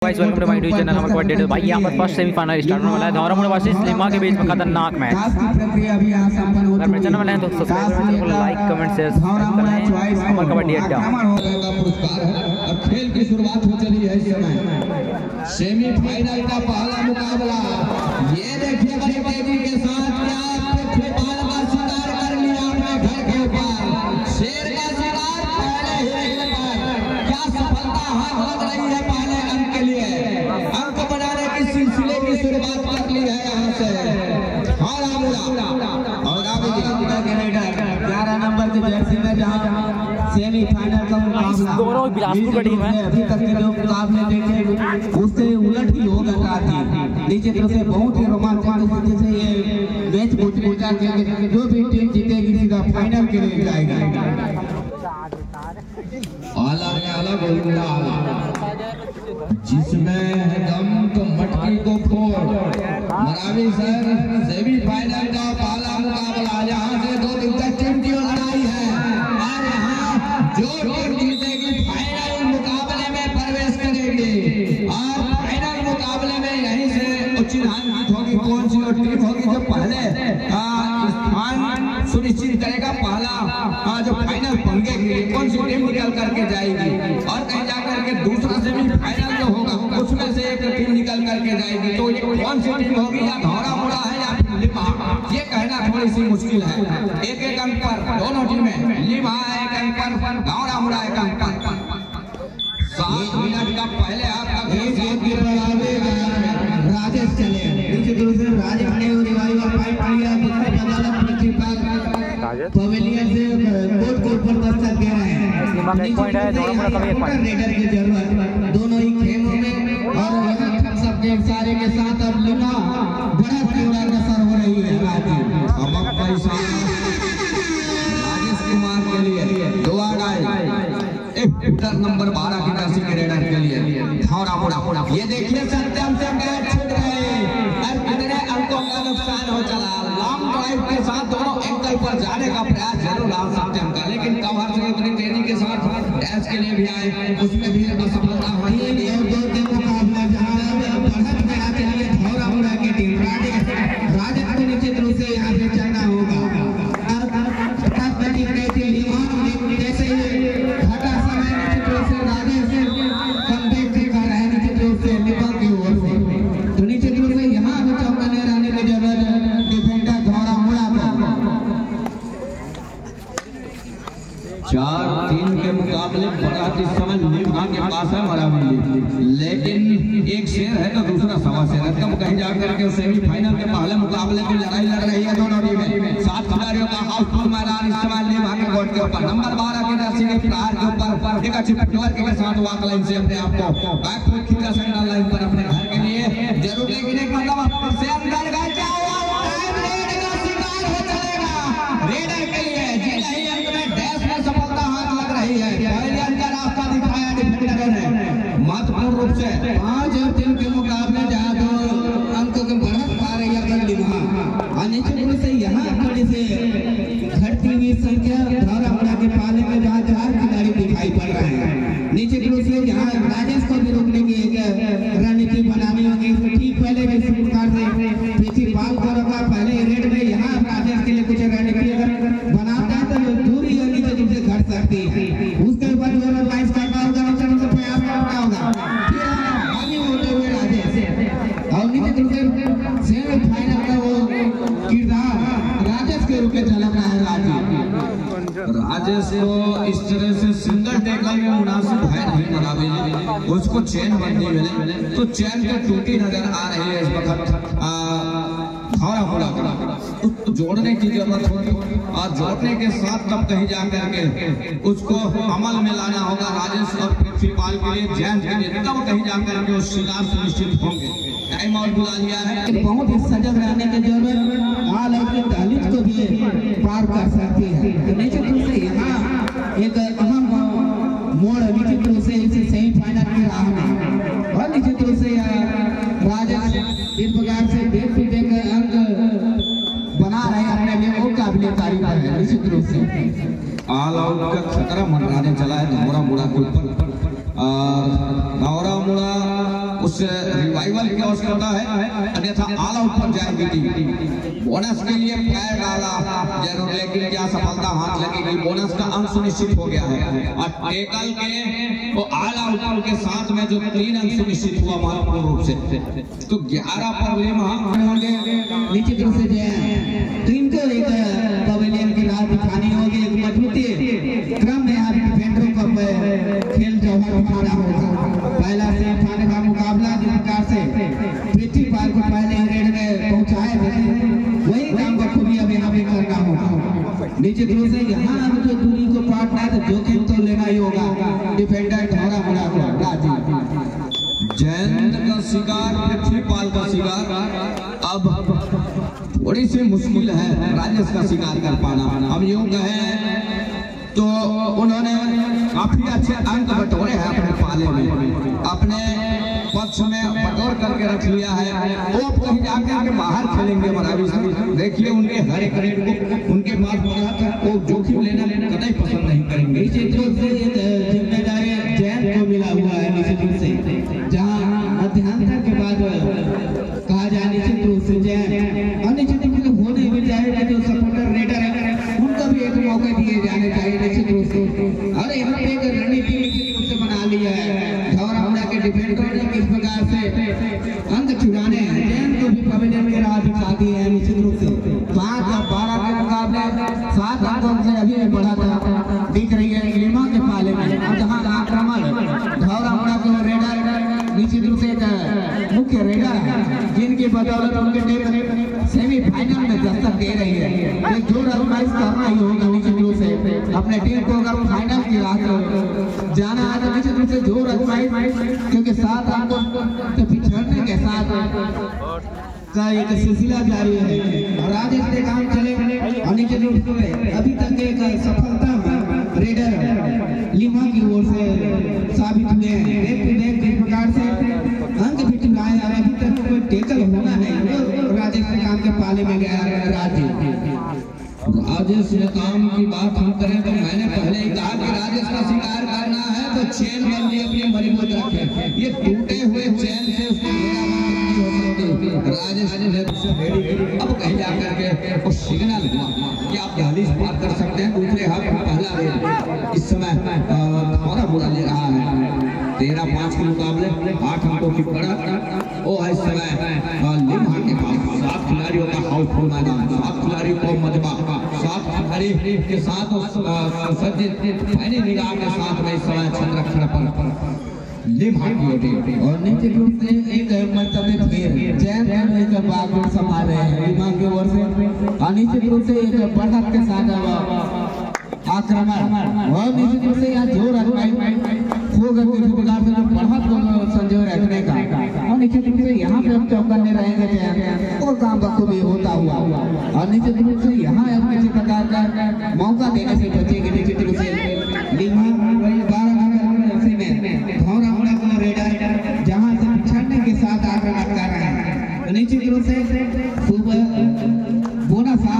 Guys, welcome to my YouTube channel. हमारे कबड्डी भाई यहाँ पर फर्स्ट सेमीफाइनल स्टार्ट होने वाला है। धौरा मुड़ा वर्सेस लिमा के बीच में खतरनाक मैच। अगर मेरे चैनल में नए हैं तो सब्सक्राइब करें, लाइक कमेंट शेयर करें। हमारा कबड्डी अड्डा खेल की शुरुआत हो चली है। इस समय सेमीफाइनल का पहला मुकाबला, ये देखिए बड़ी तेजी के साथ बाल का शिकार कर लिया अपने घर के ऊपर। शेर का शिकार पहले ही पर क्या सफलता हाथ लग रही है पहले अंक के लिए। अंक बनाने की सिलसिले की शुरुआत कर ली है यहाँ से। और 11 नंबर की जर्सी में जहाँ सेमीफाइनल का मुकाबला बिलासपुर का टीम है। अभी तक के जो मुकाबले देखे उससे उलट ही हो गया था। नीचे तरफ से बहुत ही रोमांचक तरीके से ये मैच पूछा कि जो भी टीम जीतेगी सीधा फाइनल के लिए जाएगी। जिसमें दम तो मटकी को फोड़ मरावी सर सेमीफाइनल का पहला मुकाबला, यहाँ से दो दिग्गज टीम की लड़ाई है। और यहाँ जो टीम जीतेगी फाइनल मुकाबले में प्रवेश करेगी। और फाइनल मुकाबले में यहीं से उचित जीत होगी। कौन सी टीम होगी जो पहले स्थान सुनिश्चित करेगा, पहला जो फाइनल पंगे के लिए कौन सी टीम निकल करके जाएगी। और कहीं जाकर के दूसरा सेमीफाइनल जो होगा उसमें से एक टीम निकल करके जाएगी। तो ये कौन सी टीम होगी, या धौरा मुड़ा है या फिर लिमा, ये कहना थोड़ी सी मुश्किल है। एक एक अंक पर दोनों टीमें, लिमा एक अंक पर, धौरा मुड़ा एक अंक पर। 7 मिनट का पहले आपका राजेश चले राजेश ने रिवाइवल पॉइंट लिया, जिसके बदौलत प्रिंसिपल पवेलियन से कोर्ट के ऊपर दस्तक दे रहे हैं। रेडर की जरूरत दोनों ही खेमों में। और यहाँ सबके सारे के साथ अब लिमा बड़ा तीव्र अग्रसर हो रही है। राजेश कुमार के लिए दुआ नंबर 12 की राशि के रेडर के लिए धौरा मुड़ा। ये देखिए सत्यम से मैच छूट रहे और कितने अंकों का नुकसान हो चला। लॉन्ग ड्राइव के साथ दोनों एंगल पर जाने का प्रयास जरूर आ सत्यम का, लेकिन कवर से उतनी तेजी के साथ डैश के लिए भी आए, उसमें भी असफलता हुई। दो टीम मुकाबला जहां बढ़त में आके लिए धौरा मुड़ा की टीम राजेश को निश्चित रूप से यहाँ से चलना होगा। जैसे घटा समय निश्चित रूप से राजेश कमबैक दिखा रहे हैं निश्चित रूप से लिमा की ओर से। तो निश्चित रूप से यहाँ भी चौकन्ने रहने की जरूरत है डिफेंडर धौरा मुड़ा पर। 4-3 के मुकाबले बढ़त इस समय लिमा के पास है मरावी, लेकिन एक शेर है तो दूसरा सवा शेर है। कम कहीं जाकर के सेमीफाइनल के पहले मुकाबले की लड़ाई लड़ रही है दोनों टीमें। 7 खिलाड़ियों का हाउसफुल मैदान इस समय लिमा के कोर्ट के ऊपर। नंबर 12 की राशि के प्रहार के ऊपर एक अच्छी फुटवर्क के साथ वॉक लाइन से अपने आप को बैक फुट खींचा सेंटर लाइन पर अपने घर के लिए जरूर, लेकिन एक मतलब से अंदर गए क्या हुआ, रेड का शिकार हो चलेगा रेडर के लिए। जी नहीं अंक में डैश में सफलता हाथ लग रही है। पहले अंदर रास्ता दिखाया डिफेंडर ने महत्वपूर्ण रूप से 5 टीम के मुकाबले जहाँ दो अंकों की बढ़त पा रही है लिमा। निश्चित रूप से यहाँ थोड़ी से घटती हुई संख्या धौरा मुड़ा के पाले में जहाँ 4 खिलाड़ी दिखाई पड़ रहे हैं। निश्चित रूप से यहाँ राजेश को भी रोकने की एक रणनीति बनानी होगी। ठीक पहले जिस प्रकार से प्रिंसिपल को रखा पहले रेड में, यहाँ राजेश के लिए कुछ रणनीति अगर बनाता है तो दूरी नीचे रूप से घट सकती है। उसके ऊपर लाइफ करना होगा, प्रयास करना होगा। आगे होते हुए राजेश और निश्चित रूप से सेमीफाइनल का वो किरदार राजेश के रूप में झलक रहा है। राजेश को इस तरह से सिंगल टैकल में मुनासिब है नहीं मरावी, उसको चैन बंदी मिले तो चैन के टूटी नजर आ रही है इस वक्त धौरा मुड़ा। तो जोड़ने की जरूरत होगी और जोड़ने के साथ तब कहीं जाकर के उसको अमल में लाना होगा राजेश और प्रिंसिपल के लिए, जैन के लिए, तब कहीं जाकर के उस शिकार सुनिश्चित होंगे। टाइम आउट बुला लिया है, बहुत ही सजग रहने की जरूरत हाल है, दलित को भी पार कर सकती है। तो निश्चित रूप से यहाँ एक अहम मोड़ निश्चित रूप से इस सेमीफाइनल की राह में, और निश्चित रूप से राजेश इस प्रकार से देख अंक बना रहे अपने लिए, वो काबिल तारीफ है। निश्चित रूप से ऑल आउट का खतरा मंडराने चला है धौरा मुड़ा के ऊपर। धौरा मुड़ा उस रिवाइवल की आवश्यकता है, अन्यथा ऑल आउट पर जाएगी टीम। बोनस के लिए पैर डाला जरूर, लेकिन क्या सफलता हाथ लगेगी? बोनस का अंक सुनिश्चित हो गया है और टेकल के वो ऑल आउट के साथ में जो 3 अंक सुनिश्चित हुआ महत्वपूर्ण रूप से, तो 11 पर लेमा निश्चित रूप से टीम को एक पवेलियन की राह दिखानी होगी, एक मजबूती क्रम में आप डिफेंडरों को खेल जौहर उठाना होगा। पहला से उठाने का मुकाबला जिस प्रकार से पृथ्वी पार को पहले रेड में पहुंचाए थे, वही काम को भी अब यहाँ पे करना होगा। निश्चित रूप से यहाँ अब जो दूरी को पाटना है तो जोखिम तो लेना ही होगा। डिफेंडर ढोरा मुड़ा को राजी जयंत का शिकार, पृथ्वीपाल का शिकार अब थोड़ी सी मुश्किल है राजेश का शिकार कर पाना। हम यूं कहें तो उन्होंने काफी अच्छे अंक बटोरे हैं अपने पाले में, अपने पक्ष में बटोर करके रख लिया है। वो कहीं जाकर के बाहर खेलेंगे मरावी से, देखिए उनके हर एक रेड को उनके पास वो जोखिम लेना कतई पसंद नहीं करेंगे। निश्चित रूप से जिम्मेदारी जयंत को मिला हुआ है। निश्चित रूप से जहाँ मध्यांतर के बाद कहा जाए निश्चित रूप से जयंत और निश्चित रूप से होने भी चाहिए जो सपोर्टर रेडर है उनको भी एक मौका दिए जाने चाहिए निश्चित रूप से। और यहाँ पे एक रणनीति निश्चित रूप से बना लिया है धौरा मुड़ा के डिफेंडर ने किस प्रकार से अंक चुराने हैं। जयंत को भी पवेलियन की राह दिखा दी है निश्चित रूप से। 5 और 12 के मुकाबले 7 अंकों से अभी भी बढ़ा था दिख रही है लीमा के पाले में। जहाँ आक्रमण धौरा मुड़ा के रेडर निश्चित रूप से एक मुख्य रेडर है जिनकी बदौलत उनके टीम सेमीफाइनल में दस्तक दे रही है। एक जोर आजमाइश करना ही होगा निश्चित रूप से अपने टीम को अगर फाइनल की राह जाना है तो निश्चित रूप से जोर आजमाइश, क्योंकि 7 अंकों के पिछड़ने के साथ का एक सिलसिला जारी है। राजेश के काम चले और निश्चित रूप से अभी तक एक सफलता रेडर लीमा की ओर से साबित हुए हैं। बैक टू बैक जिस प्रकार से अंक भी चुराए और अभी तक कोई टेकल होना नहीं, राजेश के काम के पाले में गया राजेश ने काम की बात हम करें तो मैंने पहले ही कहा कि राजेश का शिकार करना है तो चेन बंदी अपनी मजबूत रखे। ये टूटे हुए चेन से राजेश ने अब कहीं जाकर के वो सिग्नल हुआ कि आप दहलीज पार कर सकते हैं। दूसरे हाथ में पहला रेड इस समय थोड़ा बुरा ले रहा है। 13-5 के मुकाबले 8 अंकों की बढ़त वो है इस समय लिम्हा के पास। 7 खिलाड़ियों का हाउसफुल मैदान, 7 खिलाड़ियों को मजबा, 7 खिलाड़ी के साथ सज्जित पैनी निगाह के साथ में इस समय संरक्षण पर लिम्हा की ओटी और निश्चित रूप से एक मर्तबे फिर जयंत एक बागडोर संभाल रहे हैं लिम्हा की ओर से और निश्चित रूप से एक बढ़त के साथ आक्रमण और निश्चित रूप से यहाँ जोर होगा किसी प्रकार से बढ़त को संजोए रखने का और निश्चित रूप से यहाँ पे हम चौकन्ने रहेंगे और काम बखूबी होता हुआ और निश्चित रूप से यहाँ हम किसी प्रकार का मौका देने से बचेंगे। निश्चित रूप से लिम्हा धौरा मुड़ा का रेडर जहाँ से पिछड़ने के साथ आक्रमण कर रहे हैं तो निश्चित रूप से सुबह बोनस है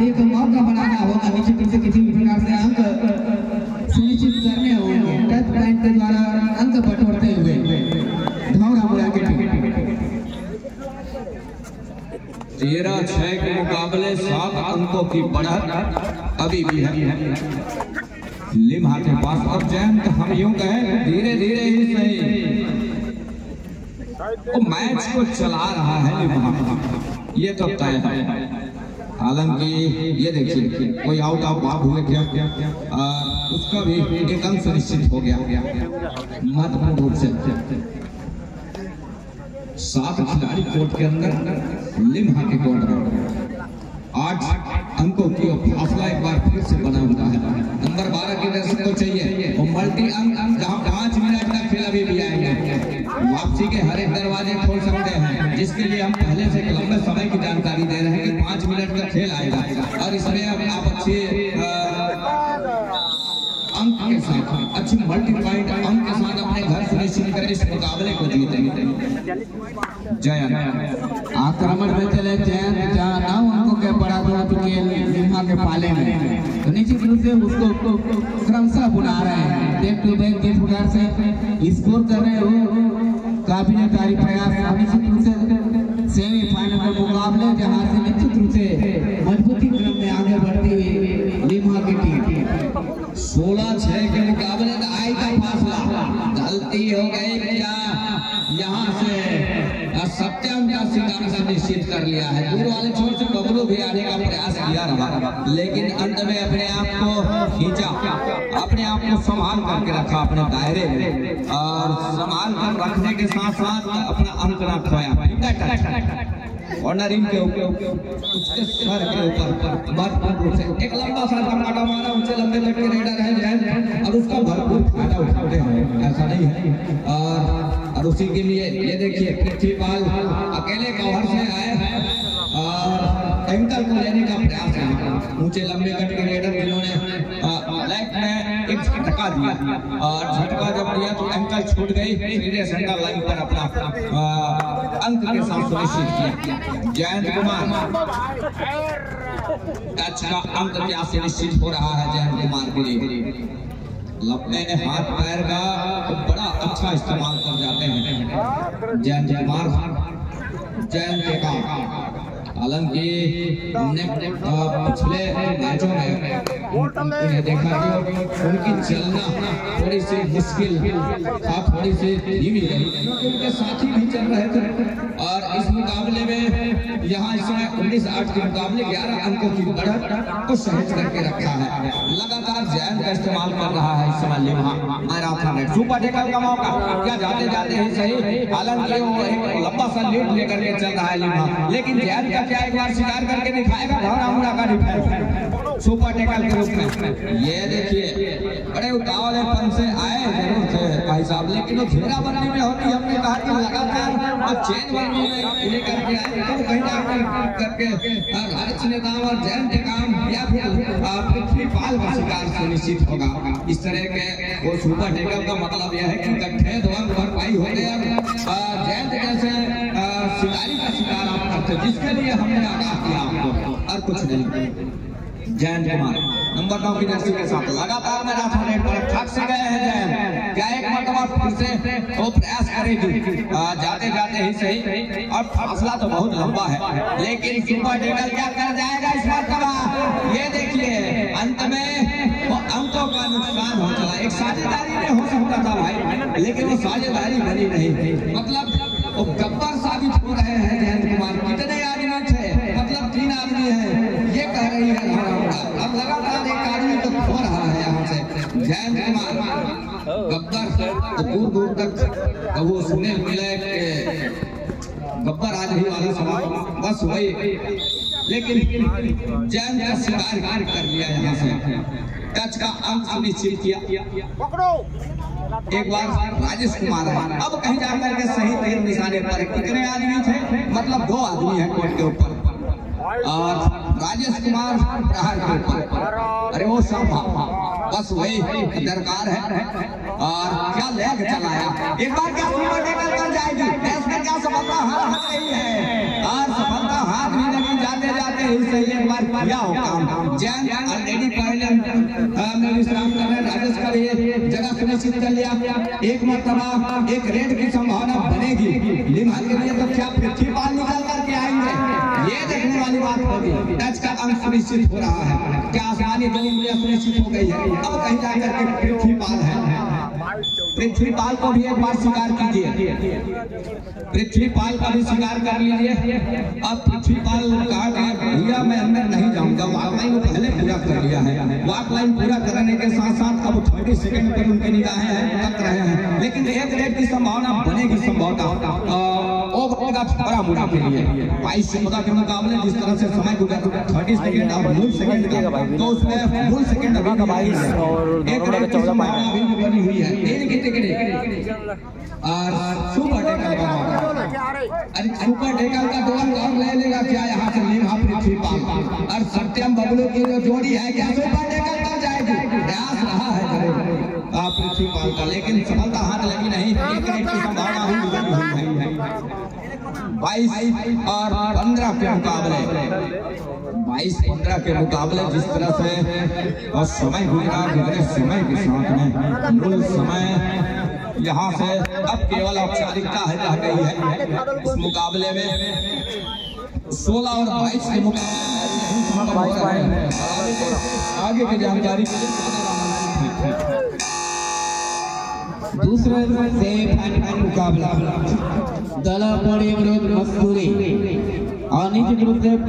एक मौका बनाना होगा। निश्चित रूप से किसी भी प्रकार से अंक सुनिश्चित करने होंगे टच पॉइंट के द्वारा अंक बटोरते हुए धौरा मुड़ा के 13-6 के मुकाबले 7 अंकों की बढ़त अभी भी है लिम्हा के पास। और जयंत हम यूं कहें धीरे धीरे ही सही वो मैच को चला रहा है लिम्हा, ये तो तय है। हालांकि ये देखिए कोई आउट ऑफ बात हुए क्या उसका भी एक अंक सुनिश्चित हो गया महत्वपूर्ण रूप से। 7 खिलाड़ी कोर्ट के अंदर, लिम्हा के कोर्ट में 8 अंकों की फासला एक बार फिर से बना हुआ है। नंबर 12 की दर्शक को चाहिए वो मल्टी अंक जहां 5 मिनट का खेल अभी भी आएंगे। वापसी के हर एक दरवाजे खोल सकते हैं, जिसके लिए हम पहले से लंबे समय की जानकारी दे रहे हैं कि 5 मिनट का खेल आएगा और इसमें आप अच्छे अंक के साथ अच्छी मल्टीप्लाइड अंक के साथ अपने घर सुनिश्चित कर इस मुकाबले को जीतेंगे। जयंत आक्रमण में चले जयंत जहाँ 9 अंकों के बढ़ा दो चुके लिम्हा के पाले में तो निश्चित रूप से उसको क्रमशः बुला रहे हैं। बैक टू बैक जिस प्रकार से स्कोर कर रहे हो काबिलियत प्रयास निश्चित रूप से सेमीफाइनल के मुकाबले जहां से निश्चित रूप से मजबूती क्रम में आगे बढ़ती हुई लिम्हा की टीम 16-6 के मुकाबले का आई का फासला गलती हो गई क्या यहाँ से सत्यम का शिकार से निश्चित कर लिया है। दूर वाले छोर से बबलू भी आने का प्रयास किया रहा, लेकिन अंत में अपने आप को खींचा, अपने आप को संभाल करके रखा अपने दायरे में, और संभाल कर रखने के साथ साथ अपना अंक न खोया। ऑनरिंग के ऊपर उसके सर के ऊपर भरपूर से एक लंबा सा धमाका मारा, ऊंचे लंबे लटके रेडर है और उसका भरपूर फायदा उठाते हैं, ऐसा नहीं है। और उसी के लिए ये देखिए पृथ्वीपाल अकेले कवर से आए और एंकल को लेने का प्रयास है। ऊंचे लंबे कट के रेडर जिन्होंने लेग में एक झटका दिया, और झटका जब दिया तो एंकल छूट गई, सीधे सेंटर लाइन पर अपना अंक के साथ सुनिश्चित किया। जयंत कुमार टच का अंक क्या सुनिश्चित हो रहा है जयंत कुमार के लिए। लपने हाथ पैर का बड़ा अच्छा इस्तेमाल कर जाते हैं जयंत कुमार। जयंत का हालांकि हमने पिछले मैचों में उन्हें देखा कि उनकी चलना थोड़ी सी मुश्किल था, थोड़ी सी धीमी रही, उनके साथी भी चल रहे थे। और इस मुकाबले में यहाँ इस समय 19-8 के मुकाबले 11 अंकों की बढ़त को सहज करके रखा है। लगातार जयंत का इस्तेमाल कर रहा है इस समय लिम्हा मैराथन। सुपर टेकल का मौका क्या जाते जाते ही सही, हालांकि वो एक लंबा सा लीड लेकर के चल रहा है लिम्हा, लेकिन जयंत का क्या एक बार शिकार करके दिखाएगा भावना का डिफेंस सुपर टेकल के रूप में। ये देखिए बड़े उतावलेपन से आए जरूर थे भाई साहब, लेकिन वो घेरा बंदी में होती, हमने कहा कि लगातार और चेन बंदी में लेकर के आए तो कहीं ना करके राजस्थान नेता और जयंत काम या फिर पृथ्वीपाल का शिकार सुनिश्चित होगा। इस तरह के वो सुपर टेकल का मतलब यह है कि इकट्ठे ध्वंस भरपाई हो गए। जयंत जैसे शिकारी का शिकार आप करते, जिसके लिए हमने आगाह किया आपको, और कुछ नहीं। जयंत कुमार नंबर 9 की जर्सी के साथ लगातार मैराथन रेड पर थक से गए हैं जयंत, क्या एक मरतबा फिर से वो प्रयास करेगी जाते जाते ही सही, और फासला तो बहुत लंबा है, लेकिन सुपर टेकल क्या कर जाएगा इस मरतबा। ये देखिए अंत में वो अंकों का नुकसान हो चला। एक साझेदारी में हो सकता था भाई, लेकिन वो साझेदारी बनी नहीं, मतलब वो गब्बर साबित हो रहे हैं जयंत कुमार। कितने आदमी थे, मतलब 3 आदमी है, ये कह रही है अब लगातार एक आदमी तो खो रहा है यहाँ से। जयंत कुमार गब्बर तो दूर दूर तक वो सुनने मिले गब्बर आज ही वाला सवाल बस वही, लेकिन जयंत का शिकार कर लिया यहाँ से, टच का अंक सुनिश्चित किया। एक बार राजेश कुमार है, अब कहीं जाकर के सही तीर निशाने पर कितने आदमी थे, मतलब 2 आदमी है कोर्ट के ऊपर, और राजेश कुमार प्रहार के ऊपर। अरे वो सब बस वही दरकार है, और क्या लेग चलाया, एक बार क्या सुपर टेकल कर जाएगी, इसमें क्या सफलता हाथ रही है, और सफलता हाथ भी लगी जाते जाते ही सही एक बार किया हो काम। जयंत ऑलरेडी पहले में विश्राम कर रहे, राजेश का भी जगह सुनिश्चित कर लिया। एक मरतबा एक रेड की संभावना बनेगी लिम्हा के लिए, तो क्या पृथ्वीपाल निकल करके आएंगे, ये देखने वाली बात होगी। टच का अंक सुनिश्चित हो रहा है, क्या आसानी 2 उंगलियां सुनिश्चित हो गई है। अब कहीं जाकर के पृथ्वीपाल है, पृथ्वीपाल को भी एक बार स्वीकार कीजिए, पृथ्वीपाल का भी स्वीकार कर लीजिए। अब पृथ्वीपाल कहा भैया मैं अंदर नहीं जाऊंगा, वॉक लाइन पहले पूरा कर लिया है, वॉक लाइन पूरा करने के साथ साथ अब 30 सेकंड पर उनकी निगाहें तक रहे हैं, लेकिन एक रेड की संभावना बनेगी, संभवतः बड़ा मुद्दा के लिए 22-14 के मुकाबले जिस तरह से समय गुजरा 30 सेकंड और मूल सेकंड का, तो उसमें मूल सेकंड अभी का 22 और एक रेड की संभावना अभी भी बनी हुई है। 3 की टिकट और सुपर टेकल का मौका, अरे सुपर टेकल का 2 अंक और ले लेगा क्या यहाँ से लिम्हा पृथ्वीपाल और सत्यम बबलू की जो जोड़ी है, क्या सुपर टेकल कर जाएगी, प्रयास रहा है पृथ्वीपाल का, लेकिन सफलता हाथ लगी नहीं। एक रेड की संभावना भी बनी हुई है। 22 और 15 के मुकाबले 22-15 के मुकाबले जिस तरह से और समय गुजरा, गुजरे समय के साथ में मूल समय यहाँ से अब केवल औपचारिकता है रह गई है। इस मुकाबले में 16 और 22 के मुकाबले आगे की जानकारी दूसरे सेमीफाइनल मुकाबला दला बड़े विरोध मसूरी और निश्चित रूप से